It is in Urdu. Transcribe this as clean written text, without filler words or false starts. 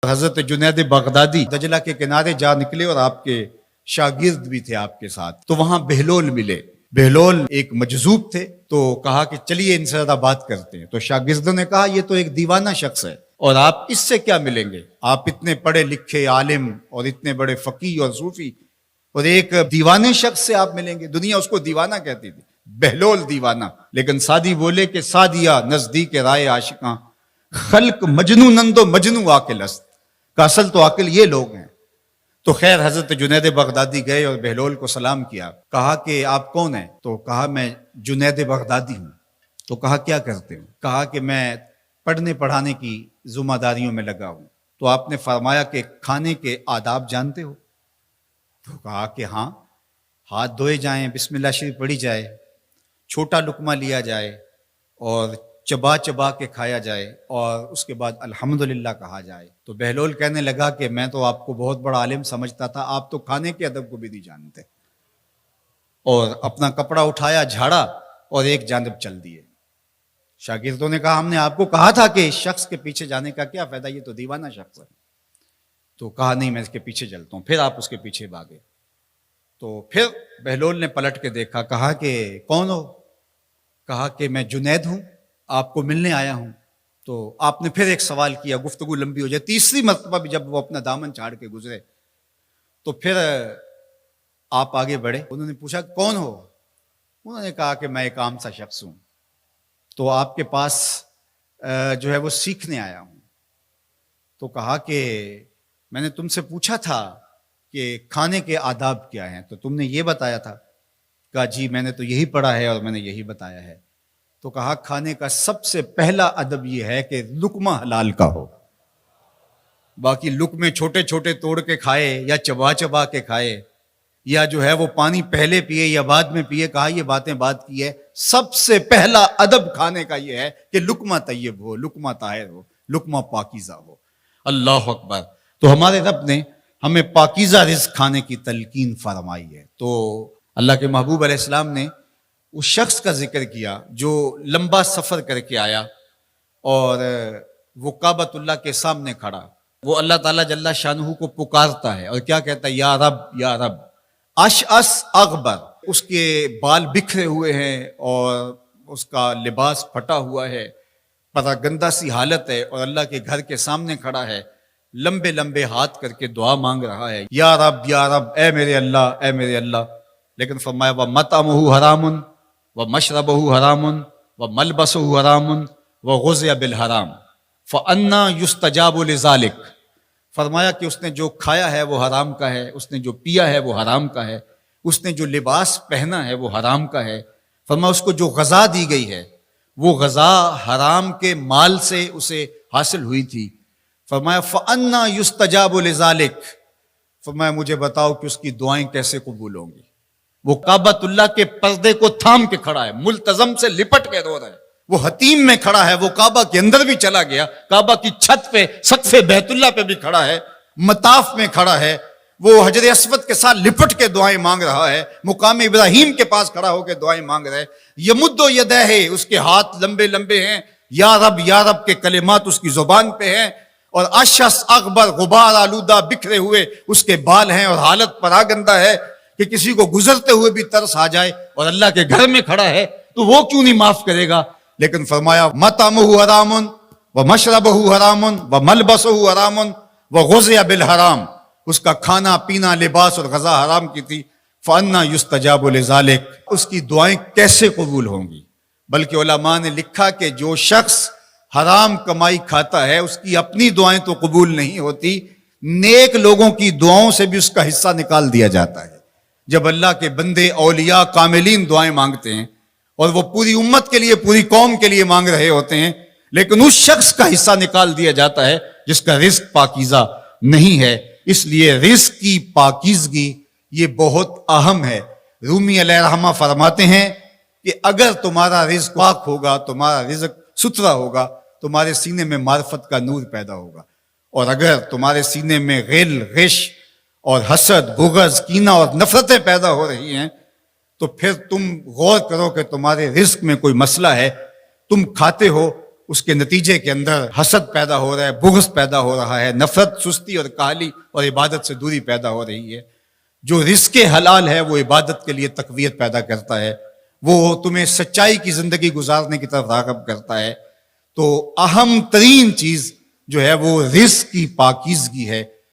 حضرت جنید بغدادی دجلہ کے کنارے جا نکلے اور آپ کے شاگرد بھی تھے آپ کے ساتھ، تو وہاں بہلول ملے۔ بہلول ایک مجذوب تھے، تو کہا کہ چلیے ان سے زیادہ بات کرتے ہیں۔ تو شاگردوں نے کہا یہ تو ایک دیوانہ شخص ہے اور آپ اس سے کیا ملیں گے، آپ اتنے پڑھے لکھے عالم اور اتنے بڑے فقیہ اور صوفی، اور ایک دیوانے شخص سے آپ ملیں گے؟ دنیا اس کو دیوانہ کہتی تھی، بہلول دیوانہ۔ لیکن سعدی بولے کہ سعدیہ نزدیک رائے عاشقاں، خلق مجنو نندو مجنو عاقل است، کا اصل تو عاقل یہ لوگ ہیں۔ تو خیر حضرت جنید بغدادی گئے اور بہلول کو سلام کیا، کہا کہ آپ کون ہیں؟ تو کہا میں جنید بغدادی ہوں۔ تو کہا کیا کرتے ہو؟ کہا کہ میں پڑھنے پڑھانے کی ذمہ داریوں میں لگا ہوں۔ تو آپ نے فرمایا کہ کھانے کے آداب جانتے ہو؟ تو کہا کہ ہاں، ہاتھ دھوئے جائیں، بسم اللہ شریف پڑھی جائے، چھوٹا لقمہ لیا جائے اور چبا چبا کے کھایا جائے، اور اس کے بعد الحمدللہ کہا جائے۔ تو بہلول کہنے لگا کہ میں تو آپ کو بہت بڑا عالم سمجھتا تھا، آپ تو کھانے کے ادب کو بھی نہیں جانتے۔ اور اپنا کپڑا اٹھایا، جھاڑا اور ایک جانب چل دیے۔ شاگردوں نے کہا ہم نے آپ کو کہا تھا کہ اس شخص کے پیچھے جانے کا کیا فائدہ، یہ تو دیوانہ شخص ہے۔ تو کہا نہیں میں اس کے پیچھے چلتا ہوں۔ پھر آپ اس کے پیچھے بھاگے۔ تو پھر بہلول نے پلٹ کے دیکھا، کہا کہ کون ہو؟ کہا کہ میں جنید ہوں، آپ کو ملنے آیا ہوں۔ تو آپ نے پھر ایک سوال کیا، گفتگو لمبی ہو جائے۔ تیسری مرتبہ بھی جب وہ اپنا دامن چاڑ کے گزرے تو پھر آپ آگے بڑھے۔ انہوں نے پوچھا کون ہو؟ انہوں نے کہا کہ میں ایک عام سا شخص ہوں، تو آپ کے پاس جو ہے وہ سیکھنے آیا ہوں۔ تو کہا کہ میں نے تم سے پوچھا تھا کہ کھانے کے آداب کیا ہیں، تو تم نے یہ بتایا تھا۔ کہا جی میں نے تو یہی پڑھا ہے اور میں نے یہی بتایا ہے۔ تو کہا کھانے کا سب سے پہلا ادب یہ ہے کہ لقمہ حلال کا ہو، باقی لقمے چھوٹے چھوٹے توڑ کے کھائے یا چبا چبا کے کھائے یا جو ہے وہ پانی پہلے پیے یا بعد میں پیے، کہا یہ باتیں بات کی ہے۔ سب سے پہلا ادب کھانے کا یہ ہے کہ لقمہ طیب ہو، لقمہ طاہر ہو، لقمہ پاکیزہ ہو۔ اللہ اکبر۔ تو ہمارے رب نے ہمیں پاکیزہ رزق کھانے کی تلقین فرمائی ہے۔ تو اللہ کے محبوب علیہ السلام نے اس شخص کا ذکر کیا جو لمبا سفر کر کے آیا اور وہ کعبۃ اللہ کے سامنے کھڑا، وہ اللہ تعالیٰ جل شانہ کو پکارتا ہے اور کیا کہتا ہے؟ یا رب یا رب، اشعث اغبر، اس کے بال بکھرے ہوئے ہیں اور اس کا لباس پھٹا ہوا ہے، پراگندہ سی حالت ہے، اور اللہ کے گھر کے سامنے کھڑا ہے، لمبے لمبے ہاتھ کر کے دعا مانگ رہا ہے، یا رب اے میرے اللہ، اے میرے اللہ۔ لیکن فرمایا وَمَطْعَمُهُ حَرَامٌ وَمَشْرَبُهُ حَرَامٌ وَمَلْبَسُهُ حَرَامٌ وَغُذِّيَ بِالْحَرَامِ فَأَنَّىٰ يُسْتَجَابُ لِذَٰلِكَ۔ فرمایا کہ اس نے جو کھایا ہے وہ حرام کا ہے، اس نے جو پیا ہے وہ حرام کا ہے، اس نے جو لباس پہنا ہے وہ حرام کا ہے۔ فرمایا اس کو جو غذا دی گئی ہے وہ غذا حرام کے مال سے اسے حاصل ہوئی تھی۔ فرمایا فَأَنَّىٰ يُسْتَجَابُ لِذَٰلِكَ۔ فرمایا مجھے بتاؤ کہ اس کی دعائیں کیسے قبول ہوں گی؟ وہ کعبۃ اللہ کے پردے کو تھام کے کھڑا ہے، ملتزم سے لپٹ کے رو رہا ہے، وہ حتیم میں کھڑا ہے، وہ کعبہ کے اندر بھی چلا گیا، کعبہ کی چھت پہ سقف بیت اللہ پہ بھی کھڑا ہے، مطاف میں کھڑا ہے، وہ حجر اسود کے ساتھ لپٹ کے دعائیں مانگ رہا ہے، مقام ابراہیم کے پاس کھڑا ہو کے دعائیں مانگ رہا ہے۔ یمد یدہ، اس کے ہاتھ لمبے لمبے ہیں، یا رب کے کلمات اس کی زبان پہ ہیں، اور اشعث اغبر، غبار آلودہ بکھرے ہوئے اس کے بال ہیں، اور حالت پراگندہ ہے کہ کسی کو گزرتے ہوئے بھی ترس آ جائے، اور اللہ کے گھر میں کھڑا ہے تو وہ کیوں نہیں معاف کرے گا؟ لیکن فرمایا مطعمہ حرام ومشربہ حرام وملبسہ حرام وغذی بالحرام، اس کا کھانا پینا لباس اور غذا حرام کی تھی۔ فأنیٰ یستجاب لذالک، اس کی دعائیں کیسے قبول ہوں گی؟ بلکہ علماء نے لکھا کہ جو شخص حرام کمائی کھاتا ہے اس کی اپنی دعائیں تو قبول نہیں ہوتی، نیک لوگوں کی دعاؤں سے بھی اس کا حصہ نکال دیا جاتا ہے۔ جب اللہ کے بندے اولیاء کاملین دعائیں مانگتے ہیں اور وہ پوری امت کے لیے، پوری قوم کے لیے مانگ رہے ہوتے ہیں، لیکن اس شخص کا حصہ نکال دیا جاتا ہے جس کا رزق پاکیزہ نہیں ہے۔ اس لیے رزق کی پاکیزگی یہ بہت اہم ہے۔ رومی علیہ الرحمہ فرماتے ہیں کہ اگر تمہارا رزق پاک ہوگا، تمہارا رزق ستھرا ہوگا، تمہارے سینے میں معرفت کا نور پیدا ہوگا، اور اگر تمہارے سینے میں غل، غش اور حسد، بغض، کینہ اور نفرتیں پیدا ہو رہی ہیں تو پھر تم غور کرو کہ تمہارے رزق میں کوئی مسئلہ ہے۔ تم کھاتے ہو اس کے نتیجے کے اندر حسد پیدا ہو رہا ہے، بغض پیدا ہو رہا ہے، نفرت، سستی اور کاہلی اور عبادت سے دوری پیدا ہو رہی ہے۔ جو رزق حلال ہے وہ عبادت کے لیے تقویت پیدا کرتا ہے، وہ تمہیں سچائی کی زندگی گزارنے کی طرف راغب کرتا ہے۔ تو اہم ترین چیز جو ہے وہ رزق کی پاکیزگی ہے،